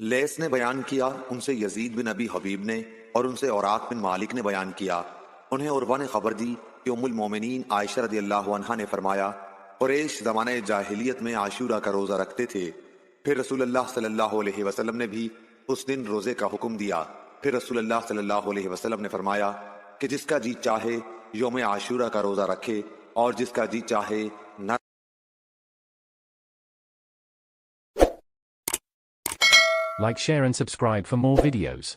Less ने बयान किया, उनसे यजीद बिन अबी हबीब ने और उनसे औराक बिन मालिक ने बयान किया। उन्हें उर्वा ने खबर दी कि उम्मुल मोमिनीन आयशा रदियल्लाहु अन्हा ने फरमाया, कुरैश ज़माने जाहिलियत में आशूरा का रोज़ा रखते थे। फिर रसूलुल्लाह सल्लल्लाहु अलैहि वसल्लम ने भी उस दिन रोज़े का हुक्म दिया। फिर रसूलुल्लाह सल्लल्लाहु अलैहि वसल्लम ने फरमाया कि जिसका जी चाहे यौम आशूरा का रोज़ा रखे और जिसका जी चाहे न Like, share and subscribe for more videos.